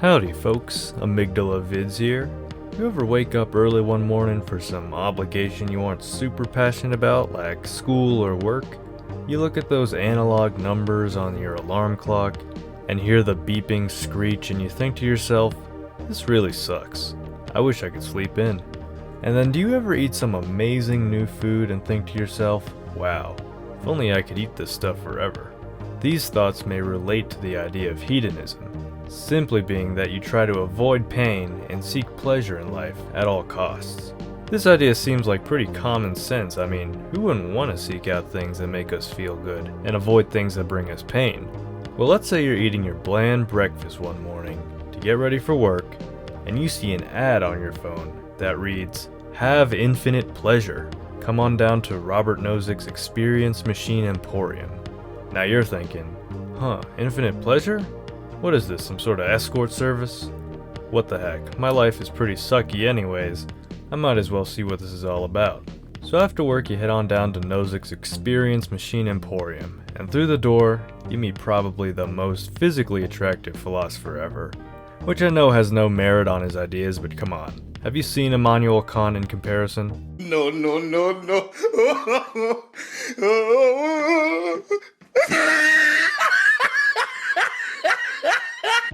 Howdy folks, Amygdala Vids here. You ever wake up early one morning for some obligation you aren't super passionate about, like school or work? You look at those analog numbers on your alarm clock and hear the beeping screech and you think to yourself, this really sucks. I wish I could sleep in. And then do you ever eat some amazing new food and think to yourself, wow, if only I could eat this stuff forever? These thoughts may relate to the idea of hedonism, simply being that you try to avoid pain and seek pleasure in life at all costs. This idea seems like pretty common sense. I mean, who wouldn't want to seek out things that make us feel good and avoid things that bring us pain? Well, let's say you're eating your bland breakfast one morning to get ready for work, and you see an ad on your phone that reads, "Have infinite pleasure. Come on down to Robert Nozicks Experience Machine Emporium." Now you're thinking, infinite pleasure? What is this, some sort of escort service? What the heck, my life is pretty sucky anyways. I might as well see what this is all about. So after work you head on down to Nozick's Experience Machine Emporium, and through the door, you meet probably the most physically attractive philosopher ever. Which I know has no merit on his ideas, but come on. Have you seen Immanuel Kant in comparison? No.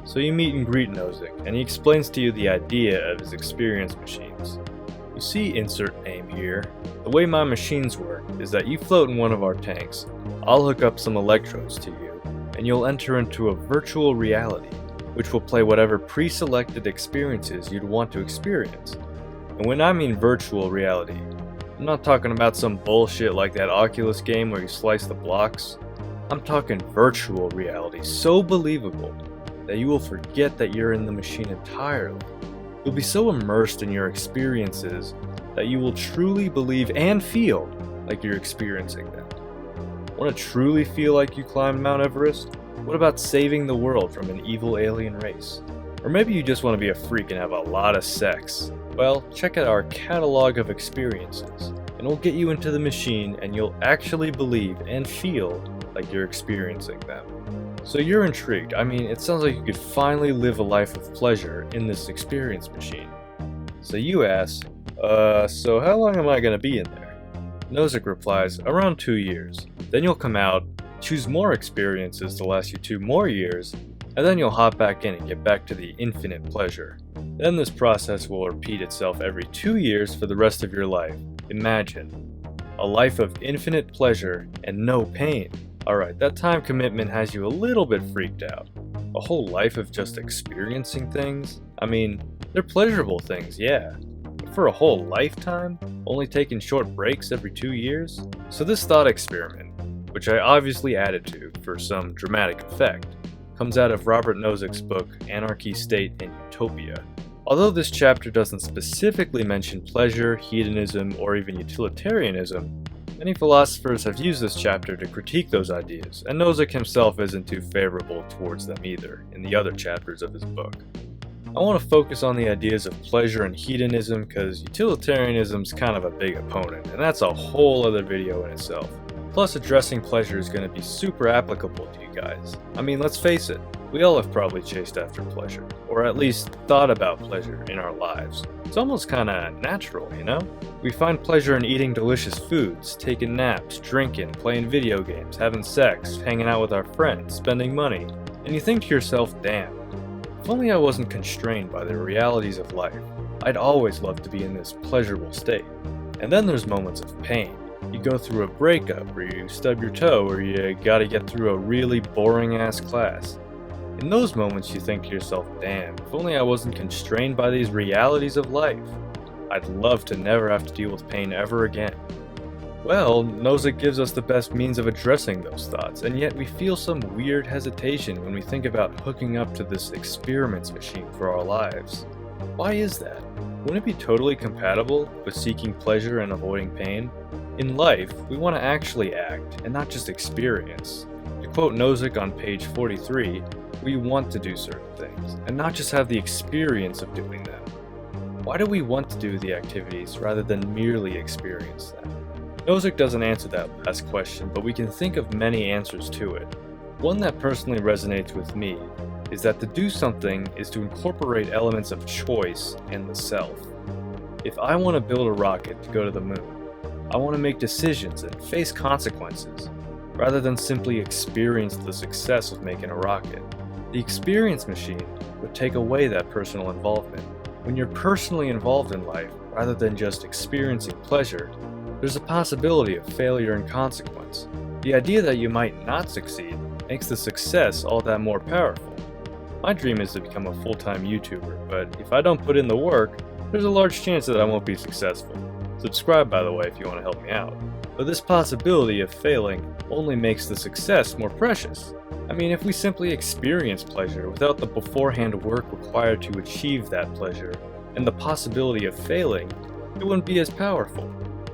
So you meet and greet Nozick, and he explains to you the idea of his experience machines. You see, insert name here. The way my machines work is that you float in one of our tanks, I'll hook up some electrodes to you, and you'll enter into a virtual reality, which will play whatever pre-selected experiences you'd want to experience. And when I mean virtual reality, I'm not talking about some bullshit like that Oculus game where you slice the blocks. I'm talking virtual reality, so believable that you will forget that you're in the machine entirely. You'll be so immersed in your experiences that you will truly believe and feel like you're experiencing them. Want to truly feel like you climbed Mount Everest? What about saving the world from an evil alien race? Or maybe you just want to be a freak and have a lot of sex. Well, check out our catalog of experiences, and we'll get you into the machine and you'll actually believe and feel like you're experiencing them. So you're intrigued. I mean, it sounds like you could finally live a life of pleasure in this experience machine. So you ask, so how long am I going to be in there? Nozick replies, around 2 years. Then you'll come out, choose more experiences to last you 2 more years, and then you'll hop back in and get back to the infinite pleasure. Then this process will repeat itself every 2 years for the rest of your life. Imagine a life of infinite pleasure and no pain. Alright, that time commitment has you a little bit freaked out. A whole life of just experiencing things? I mean, they're pleasurable things, yeah. But for a whole lifetime? Only taking short breaks every 2 years? So this thought experiment, which I obviously added to for some dramatic effect, comes out of Robert Nozick's book, Anarchy, State, and Utopia. Although this chapter doesn't specifically mention pleasure, hedonism, or even utilitarianism, many philosophers have used this chapter to critique those ideas, and Nozick himself isn't too favorable towards them either in the other chapters of his book. I want to focus on the ideas of pleasure and hedonism because utilitarianism's kind of a big opponent, and that's a whole other video in itself. Plus, addressing pleasure is going to be super applicable to you guys. I mean, let's face it, we all have probably chased after pleasure, or at least thought about pleasure in our lives. It's almost kinda natural, you know? We find pleasure in eating delicious foods, taking naps, drinking, playing video games, having sex, hanging out with our friends, spending money. And you think to yourself, damn, if only I wasn't constrained by the realities of life, I'd always love to be in this pleasurable state. And then there's moments of pain. You go through a breakup, or you stub your toe, or you gotta get through a really boring ass class. In those moments you think to yourself, damn, if only I wasn't constrained by these realities of life. I'd love to never have to deal with pain ever again. Well, Nozick gives us the best means of addressing those thoughts, and yet we feel some weird hesitation when we think about hooking up to this experiments machine for our lives. Why is that? Wouldn't it be totally compatible with seeking pleasure and avoiding pain? In life, we want to actually act, and not just experience. To quote Nozick on page 43, we want to do certain things, and not just have the experience of doing them. Why do we want to do the activities rather than merely experience them? Nozick doesn't answer that last question, but we can think of many answers to it. One that personally resonates with me is that to do something is to incorporate elements of choice and the self. If I want to build a rocket to go to the moon, I want to make decisions and face consequences, rather than simply experience the success of making a rocket. The experience machine would take away that personal involvement. When you're personally involved in life, rather than just experiencing pleasure, there's a possibility of failure and consequence. The idea that you might not succeed makes the success all that more powerful. My dream is to become a full-time YouTuber, but if I don't put in the work, there's a large chance that I won't be successful. Subscribe, by the way, if you want to help me out. But this possibility of failing only makes the success more precious. I mean, if we simply experience pleasure without the beforehand work required to achieve that pleasure, and the possibility of failing, it wouldn't be as powerful.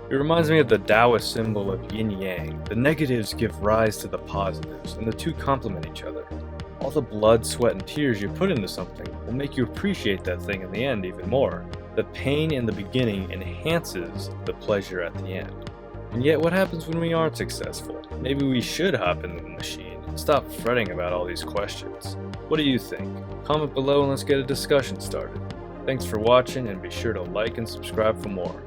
It reminds me of the Daoist symbol of yin-yang. The negatives give rise to the positives, and the two complement each other. All the blood, sweat, and tears you put into something will make you appreciate that thing in the end even more. The pain in the beginning enhances the pleasure at the end. And yet, what happens when we aren't successful? Maybe we should hop in the machine and stop fretting about all these questions. What do you think? Comment below and let's get a discussion started. Thanks for watching, and be sure to like and subscribe for more.